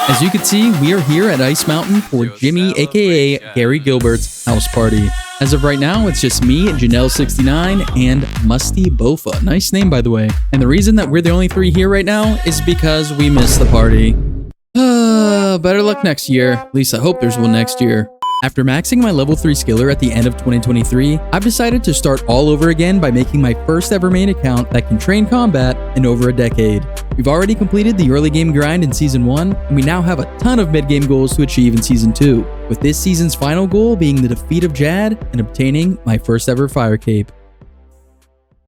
As you can see, we are here at Ice Mountain for Jimmy, aka Gary Gilbert's house party. As of right now, it's just me, Janelle69, and Musty Bofa. Nice name, by the way. And the reason that we're the only three here right now is because we missed the party. Better luck next year. At least I hope there's one next year. After maxing my level 3 skiller at the end of 2023, I've decided to start all over again by making my first ever main account that can train combat in over a decade. We've already completed the early game grind in Season 1, and we now have a ton of mid-game goals to achieve in Season 2, with this season's final goal being the defeat of Jad and obtaining my first ever fire cape.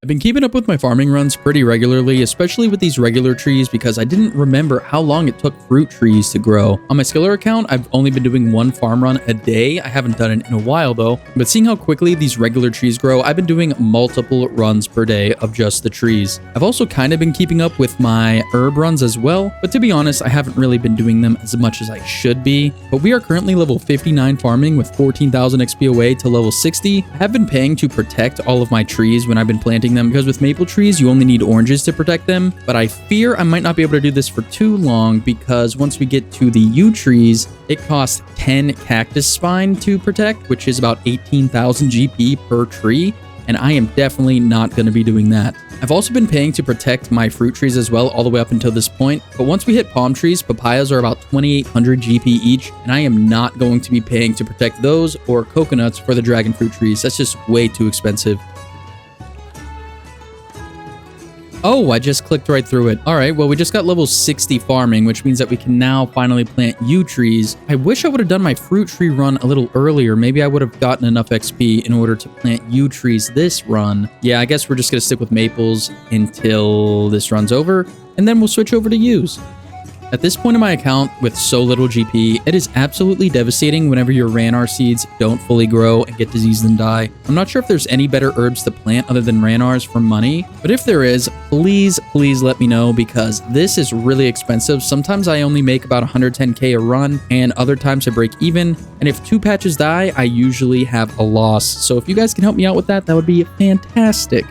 I've been keeping up with my farming runs pretty regularly, especially with these regular trees because I didn't remember how long it took fruit trees to grow. On my skiller account, I've only been doing one farm run a day. I haven't done it in a while though, but seeing how quickly these regular trees grow, I've been doing multiple runs per day of just the trees. I've also kind of been keeping up with my herb runs as well, but to be honest, I haven't really been doing them as much as I should be. But we are currently level 59 farming with 14,000 XP away to level 60. I have been paying to protect all of my trees when I've been planting them because with maple trees you only need oranges to protect them, but I fear I might not be able to do this for too long because once we get to the yew trees, it costs 10 cactus spine to protect, which is about 18,000 GP per tree, and I am definitely not going to be doing that. I've also been paying to protect my fruit trees as well all the way up until this point, but once we hit palm trees, papayas are about 2,800 GP each, and I am not going to be paying to protect those or coconuts for the dragon fruit trees. That's just way too expensive. Oh, I just clicked right through it. All right, well, we just got level 60 farming, which means that we can now finally plant yew trees. I wish I would have done my fruit tree run a little earlier. Maybe I would have gotten enough XP in order to plant yew trees this run. Yeah, I guess we're just going to stick with maples until this run's over, and then we'll switch over to yews. At this point in my account, with so little GP, it is absolutely devastating whenever your Ranar seeds don't fully grow and get diseased and die. I'm not sure if there's any better herbs to plant other than Ranars for money, but if there is, please let me know because this is really expensive. Sometimes I only make about 110k a run, and other times I break even, and if 2 patches die, I usually have a loss. So if you guys can help me out with that, that would be fantastic.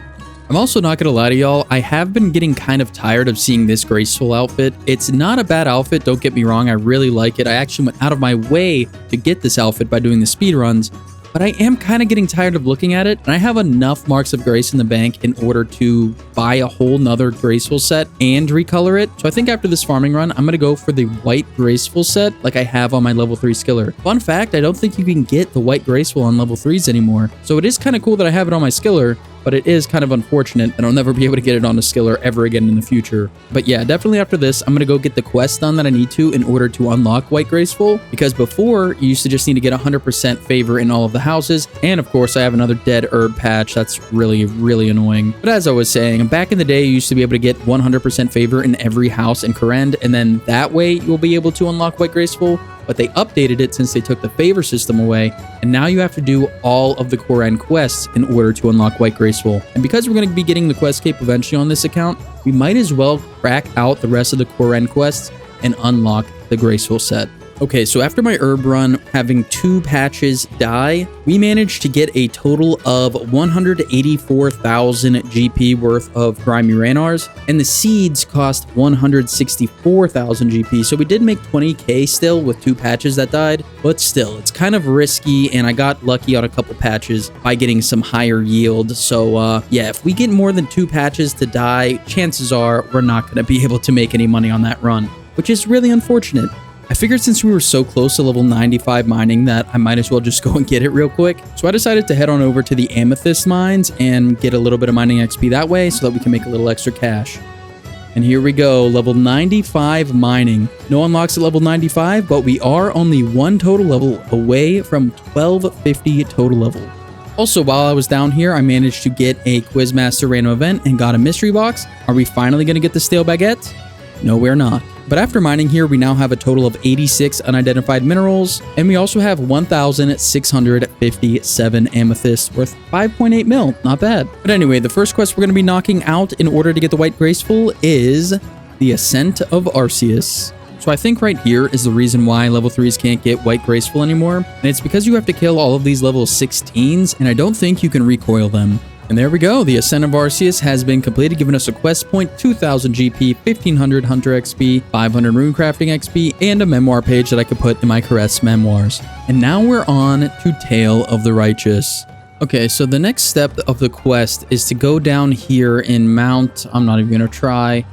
I'm also not gonna lie to y'all, I have been getting kind of tired of seeing this graceful outfit. It's not a bad outfit, don't get me wrong, I really like it. I actually went out of my way to get this outfit by doing the speed runs, but I am kind of getting tired of looking at it, and I have enough marks of grace in the bank in order to buy a whole nother graceful set and recolor it. So I think after this farming run, I'm gonna go for the white graceful set like I have on my level 3 skiller. Fun fact, I don't think you can get the white graceful on level 3s anymore. So it is kind of cool that I have it on my skiller, but it is kind of unfortunate that I'll never be able to get it on a skiller ever again in the future. But yeah, definitely after this, I'm gonna go get the quest done that I need to in order to unlock White Graceful, because before, you used to just need to get 100% favor in all of the houses, and of course, I have another dead herb patch that's really annoying. But as I was saying, back in the day, you used to be able to get 100% favor in every house in Korend, and then that way, you'll be able to unlock White Graceful. But they updated it since they took the favor system away, and now you have to do all of the Korend quests in order to unlock White Graceful. And because we're going to be getting the quest cape eventually on this account, we might as well crack out the rest of the Korend quests and unlock the Graceful set. Okay, so after my herb run, having 2 patches die, we managed to get a total of 184,000 GP worth of Grimy Ranars, and the seeds cost 164,000 GP, so we did make 20k still with 2 patches that died, but still, it's kind of risky, and I got lucky on a couple patches by getting some higher yield, so yeah, if we get more than 2 patches to die, chances are we're not going to be able to make any money on that run, which is really unfortunate. I figured since we were so close to level 95 mining that I might as well just go and get it real quick. So I decided to head on over to the Amethyst mines and get a little bit of mining XP that way so that we can make a little extra cash. And here we go, level 95 mining. No unlocks at level 95, but we are only 1 total level away from 1250 total level. Also, while I was down here, I managed to get a Quizmaster random event and got a mystery box. Are we finally going to get the stale baguette? No, we're not. But after mining here, we now have a total of 86 unidentified minerals, and we also have 1,657 amethysts worth 5.8 mil. Not bad. But anyway, the first quest we're going to be knocking out in order to get the White Graceful is the Ascent of Arceus. So I think right here is the reason why level 3s can't get White Graceful anymore, and it's because you have to kill all of these level 16s, and I don't think you can recoil them. And there we go. The Ascent of Arceus has been completed, giving us a quest point, 2000 GP, 1500 Hunter XP, 500 Runecrafting XP, and a memoir page that I could put in my Caress memoirs. And now we're on to Tale of the Righteous. Okay, so the next step of the quest is to go down here in Mount... I'm not even going to try.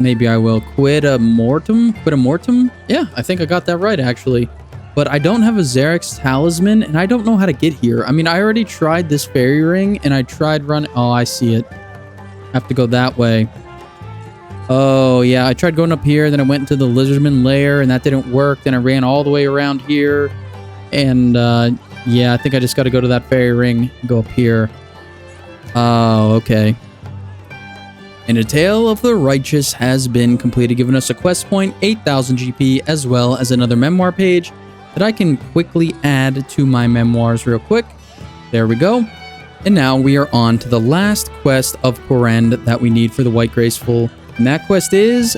Maybe I will. Quid a Mortem? Yeah, I think I got that right, actually. But I don't have a Xerix talisman, and I don't know how to get here. I mean, I already tried this fairy ring, and I tried running... Oh, I see it. I have to go that way. Oh, yeah, I tried going up here, then I went into the Lizardman lair, and that didn't work. Then I ran all the way around here, and, yeah, I think I just got to go to that fairy ring and go up here. Oh, okay. And A Tale of the Righteous has been completed, giving us a quest point, 8,000 GP, as well as another memoir page that I can quickly add to my memoirs real quick. There we go. And now we are on to the last quest of Korend that we need for the White Graceful. And that quest is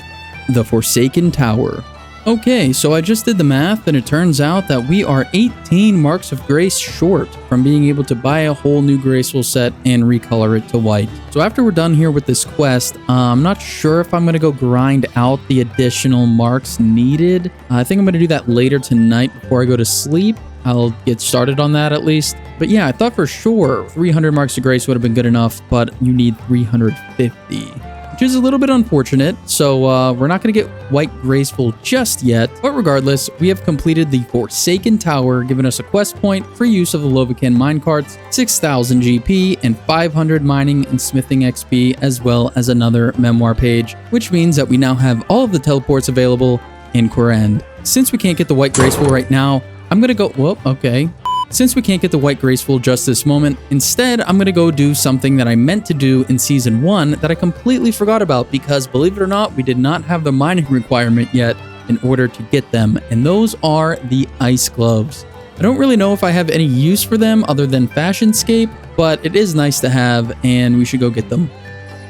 the Forsaken Tower. Okay, so I just did the math, and it turns out that we are 18 marks of grace short from being able to buy a whole new graceful set and recolor it to white. So after we're done here with this quest, I'm not sure if I'm going to go grind out the additional marks needed. I think I'm going to do that later tonight before I go to sleep. I'll get started on that at least. But yeah, I thought for sure 300 marks of grace would have been good enough, but you need 350. Which is a little bit unfortunate, so we're not going to get White Graceful just yet. But regardless, we have completed the Forsaken Tower, giving us a quest point for use of the Lovican minecarts, 6,000 GP, and 500 mining and smithing XP, as well as another memoir page, which means that we now have all of the teleports available in Korend. Since we can't get the White Graceful right now, I'm going to go... Whoa, okay. Since we can't get the White Graceful just this moment, instead, I'm going to go do something that I meant to do in Season 1 that I completely forgot about because, believe it or not, we did not have the mining requirement yet in order to get them, and those are the Ice Gloves. I don't really know if I have any use for them other than Fashionscape, but it is nice to have, and we should go get them.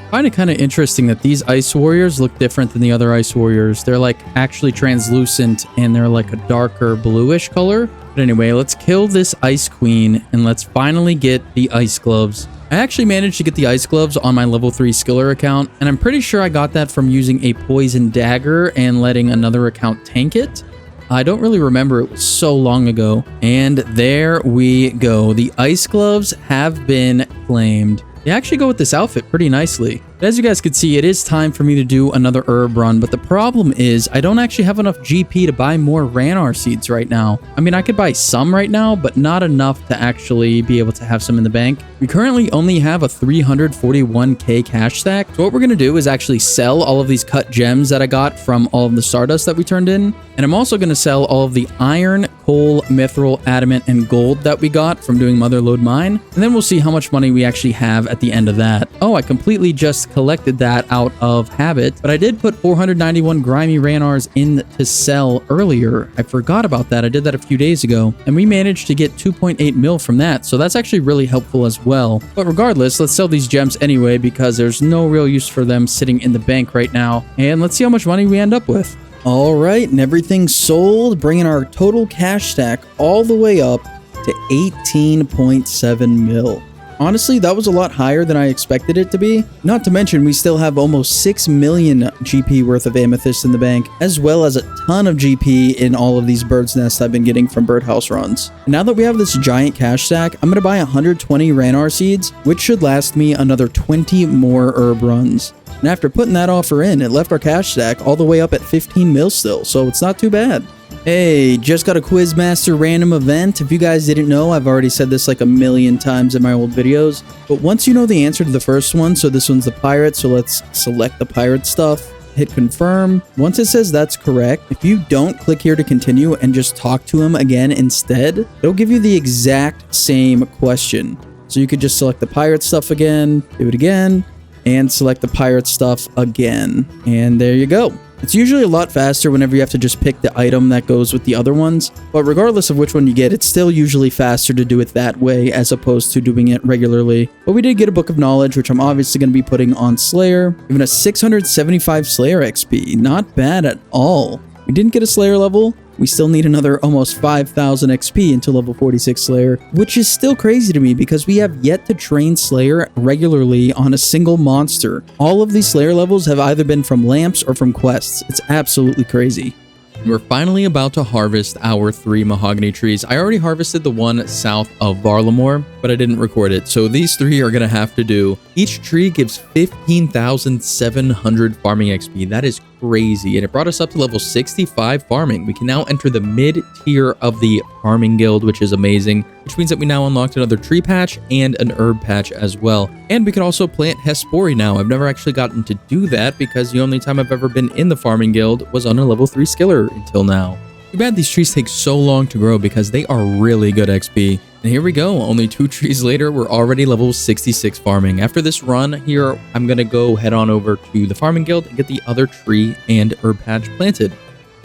I find it kind of interesting that these Ice Warriors look different than the other Ice Warriors. They're like actually translucent, and they're like a darker bluish color. But anyway, let's kill this Ice Queen, and let's finally get the Ice Gloves. I actually managed to get the Ice Gloves on my level 3 Skiller account, and I'm pretty sure I got that from using a Poison Dagger and letting another account tank it. I don't really remember, it was so long ago. And there we go. The Ice Gloves have been claimed. They actually go with this outfit pretty nicely. But as you guys can see, it is time for me to do another herb run, but the problem is I don't actually have enough GP to buy more Ranar seeds right now. I mean, I could buy some right now, but not enough to actually be able to have some in the bank. We currently only have a 341k cash stack. So what we're going to do is actually sell all of these cut gems that I got from all of the Stardust that we turned in. And I'm also going to sell all of the iron, coal, mithril, adamant, and gold that we got from doing Motherlode Mine. And then we'll see how much money we actually have at the end of that. Oh, I completely just collected that out of habit, but I did put 491 grimy Ranars in to sell earlier. I forgot about that. I did that a few days ago, and we managed to get 2.8 mil from that, so that's actually really helpful as well. But regardless, let's sell these gems anyway because there's no real use for them sitting in the bank right now, and let's see how much money we end up with. All right, and everything's sold, bringing our total cash stack all the way up to 18.7 mil. Honestly, that was a lot higher than I expected it to be. Not to mention, we still have almost 6 million GP worth of amethyst in the bank, as well as a ton of GP in all of these bird's nests I've been getting from birdhouse runs. And now that we have this giant cash stack, I'm going to buy 120 Ranar seeds, which should last me another 20 more herb runs. And after putting that offer in, it left our cash stack all the way up at 15 mil still, so it's not too bad. Hey, just got a Quizmaster random event. If you guys didn't know, I've already said this like a million times in my old videos. But once you know the answer to the first one, so this one's the pirate, so let's select the pirate stuff. Hit confirm. Once it says that's correct, if you don't click here to continue and just talk to him again instead, it'll give you the exact same question. So you could just select the pirate stuff again, do it again, and select the pirate stuff again. And there you go. It's usually a lot faster whenever you have to just pick the item that goes with the other ones, but regardless of which one you get, it's still usually faster to do it that way as opposed to doing it regularly. But we did get a Book of Knowledge, which I'm obviously going to be putting on Slayer, giving us 675 Slayer XP. Not bad at all. We didn't get a Slayer level. We still need another almost 5,000 XP until level 46 Slayer, which is still crazy to me because we have yet to train Slayer regularly on a single monster. All of these Slayer levels have either been from lamps or from quests. It's absolutely crazy. We're finally about to harvest our 3 mahogany trees. I already harvested the one south of Varlamore, but I didn't record it. So these 3 are going to have to do. Each tree gives 15,700 farming XP. That is crazy. And it brought us up to level 65 farming. We can now enter the mid tier of the farming guild, which is amazing, which means that we now unlocked another tree patch and an herb patch as well. And we can also plant Hespori now. I've never actually gotten to do that because the only time I've ever been in the farming guild was on a level 3 skiller until now. Too bad these trees take so long to grow because they are really good XP. And here we go, only 2 trees later, we're already level 66 farming. After this run here, I'm gonna go head on over to the farming guild and get the other tree and herb patch planted.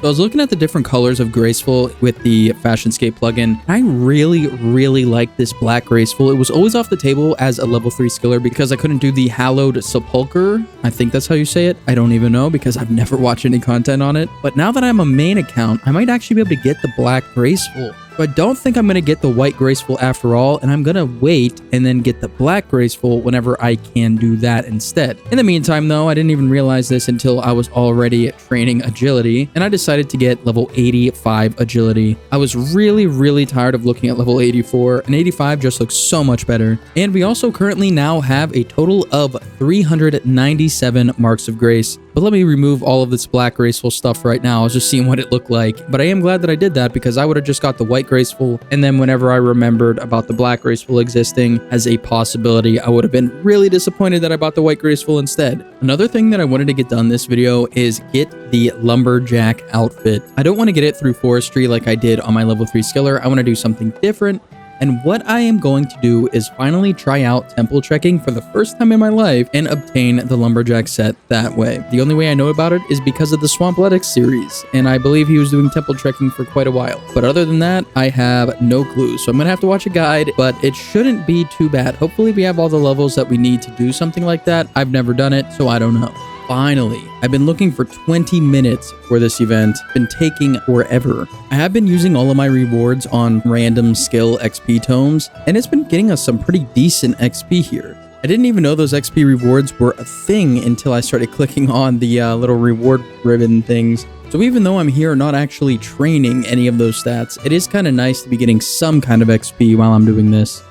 So I was looking at the different colors of Graceful with the Fashionscape plugin. I really like this black Graceful. It was always off the table as a level 3 skiller because I couldn't do the Hallowed Sepulcher. I think that's how you say it. I don't even know because I've never watched any content on it. But now that I'm a main account, I might actually be able to get the black Graceful. So I don't think I'm going to get the white Graceful after all, and I'm going to wait and then get the black Graceful whenever I can do that instead. In the meantime, though, I didn't even realize this until I was already training agility, and I decided to get level 85 agility. I was really tired of looking at level 84, and 85 just looks so much better. And we also currently now have a total of 397 marks of grace. But let me remove all of this black Graceful stuff right now. I was just seeing what it looked like. But I am glad that I did that because I would have just got the white Graceful. And then whenever I remembered about the black Graceful existing as a possibility, I would have been really disappointed that I bought the white Graceful instead. Another thing that I wanted to get done this video is get the lumberjack outfit. I don't want to get it through forestry like I did on my level 3 skiller. I want to do something different. And what I am going to do is finally try out temple trekking for the first time in my life and obtain the lumberjack set that way. The only way I know about it is because of the Swampletics series, and I believe he was doing temple trekking for quite a while. But other than that, I have no clue. So I'm gonna have to watch a guide, but it shouldn't be too bad. Hopefully we have all the levels that we need to do something like that. I've never done it, so I don't know. Finally, I've been looking for 20 minutes for this event. It's been taking forever. I have been using all of my rewards on random skill XP tomes, and it's been getting us some pretty decent XP here. I didn't even know those XP rewards were a thing until I started clicking on the little reward ribbon things. So even though I'm here not actually training any of those stats, it is kind of nice to be getting some kind of XP while I'm doing this.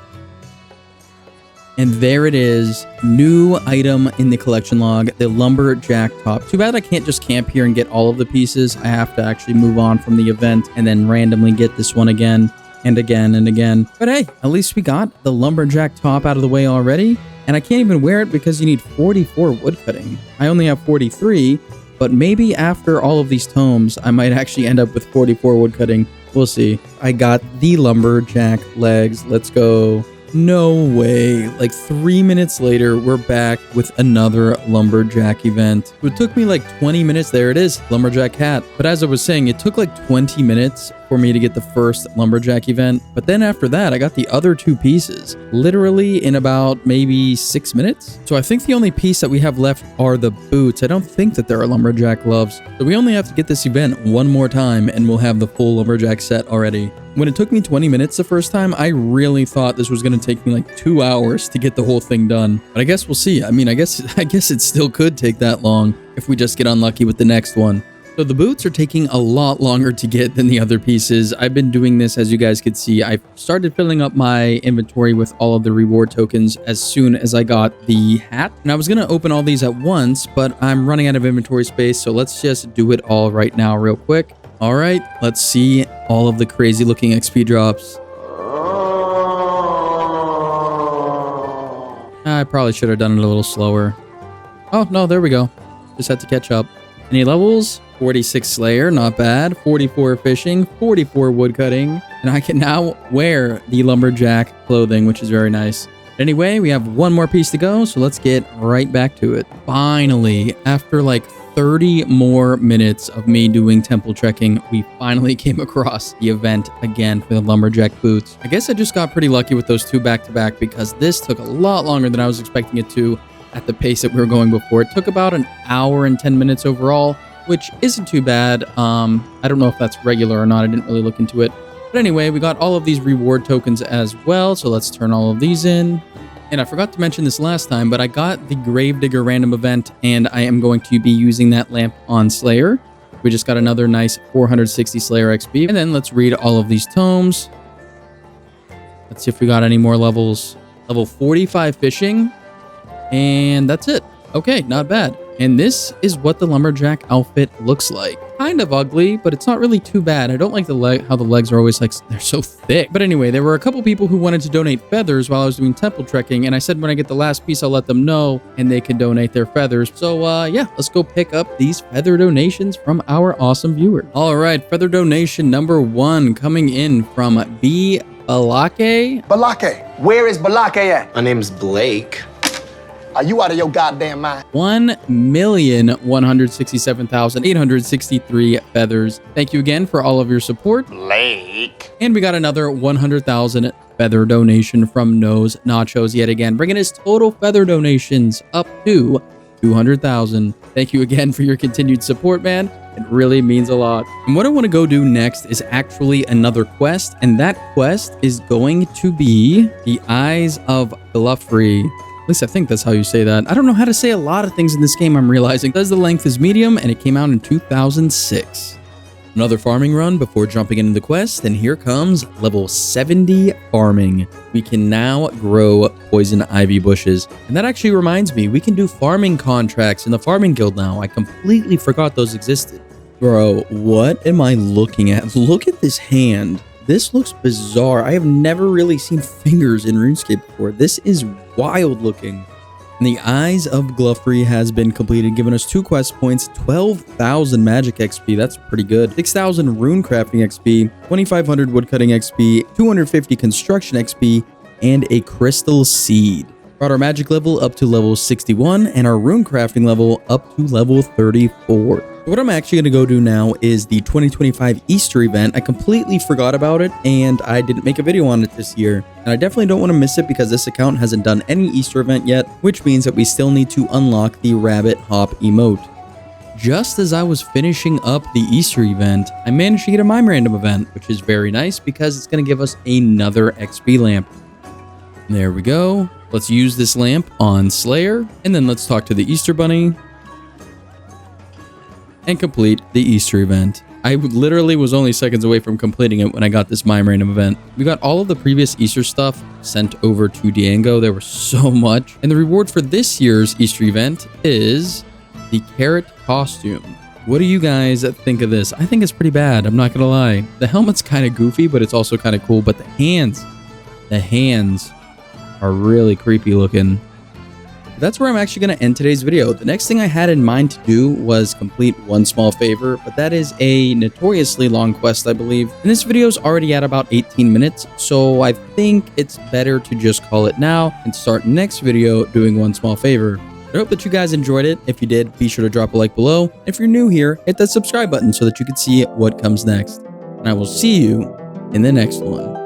And there it is, new item in the collection log, the lumberjack top. Too bad I can't just camp here and get all of the pieces. I have to actually move on from the event and then randomly get this one again and again and again. But hey, at least we got the lumberjack top out of the way already. And I can't even wear it because you need 44 woodcutting. I only have 43, but maybe after all of these tomes, I might actually end up with 44 woodcutting. We'll see. I got the lumberjack legs. Let's go. No way. Like 3 minutes later, we're back with another lumberjack event. It took me like 20 minutes. There it is, lumberjack hat. But as I was saying, it took like 20 minutes for me to get the first lumberjack event. But then after that, I got the other 2 pieces, literally in about maybe 6 minutes. So I think the only piece that we have left are the boots. I don't think that there are lumberjack gloves. So we only have to get this event one more time and we'll have the full lumberjack set already. When it took me 20 minutes the first time, I really thought this was going to take me like 2 hours to get the whole thing done. But I guess we'll see. I mean, I guess it still could take that long if we just get unlucky with the next one. So the boots are taking a lot longer to get than the other pieces. I've been doing this, as you guys could see. I started filling up my inventory with all of the reward tokens as soon as I got the hat. And I was going to open all these at once, but I'm running out of inventory space. So let's just do it all right now real quick. All right, let's see all of the crazy looking XP drops. I probably should have done it a little slower. Oh, no, there we go. Just had to catch up. Any levels? 46 Slayer, not bad. 44 Fishing, 44 Woodcutting. And I can now wear the lumberjack clothing, which is very nice. Anyway, we have one more piece to go, so let's get right back to it. Finally, after like 30 more minutes of me doing temple trekking, we finally came across the event again for the lumberjack boots. I guess I just got pretty lucky with those 2 back-to-back because this took a lot longer than I was expecting it to at the pace that we were going before. It took about an hour and 10 minutes overall, which isn't too bad. I don't know if that's regular or not. I didn't really look into it. But anyway, we got all of these reward tokens as well. So let's turn all of these in. And I forgot to mention this last time, but I got the Gravedigger random event, and I am going to be using that lamp on Slayer. We just got another nice 460 Slayer XP. And then let's read all of these tomes. Let's see if we got any more levels. Level 45 fishing. And that's it. Okay, not bad. And this is what the lumberjack outfit looks like. Kind of ugly, but it's not really too bad. I don't like how the legs are always like, they're so thick. But anyway, there were a couple people who wanted to donate feathers while I was doing temple trekking. And I said when I get the last piece, I'll let them know and they can donate their feathers. So yeah, let's go pick up these feather donations from our awesome viewers. All right, feather donation number 1 coming in from B. Balake. Balake. Where is Balake at? My name's Blake. Are you out of your goddamn mind? 1,167,863 feathers. Thank you again for all of your support. Blake. And we got another 100,000 feather donation from Nose Nachos yet again, bringing his total feather donations up to 200,000. Thank you again for your continued support, man. It really means a lot. And what I want to go do next is actually another quest, and that quest is going to be the Eyes of Gluffrey. At least I think that's how you say that. I don't know how to say a lot of things in this game, I'm realizing. It says the length is medium, and it came out in 2006. Another farming run before jumping into the quest, and here comes level 70 farming. We can now grow poison ivy bushes. And that actually reminds me, we can do farming contracts in the farming guild now. I completely forgot those existed. Bro, what am I looking at? Look at this hand. This looks bizarre. I have never really seen fingers in RuneScape before. This is wild looking. And the Eyes of Gluffrey has been completed, giving us 2 quest points, 12,000 magic XP. That's pretty good. 6,000 rune crafting XP, 2,500 woodcutting XP, 250 construction XP, and a crystal seed. Brought our magic level up to level 61 and our rune crafting level up to level 34. What I'm actually going to go do now is the 2025 Easter event. I completely forgot about it and I didn't make a video on it this year. And I definitely don't want to miss it because this account hasn't done any Easter event yet, which means that we still need to unlock the rabbit hop emote. Just as I was finishing up the Easter event, I managed to get a mime random event, which is very nice because it's going to give us another XP lamp. There we go. Let's use this lamp on Slayer, and then let's talk to the Easter Bunny and complete the Easter event. I literally was only seconds away from completing it when I got this mime random event. We got all of the previous Easter stuff sent over to Diango. There was so much. And the reward for this year's Easter event is the carrot costume. What do you guys think of this? I think it's pretty bad. I'm not going to lie. The helmet's kind of goofy, but it's also kind of cool. But the hands are really creepy looking. That's where I'm actually going to end today's video. The next thing I had in mind to do was complete one small favor, but that is a notoriously long quest, I believe. And this video is already at about 18 minutes, so I think it's better to just call it now and start next video doing one small favor. I hope that you guys enjoyed it. If you did, be sure to drop a like below. If you're new here, hit that subscribe button so that you can see what comes next. And I will see you in the next one.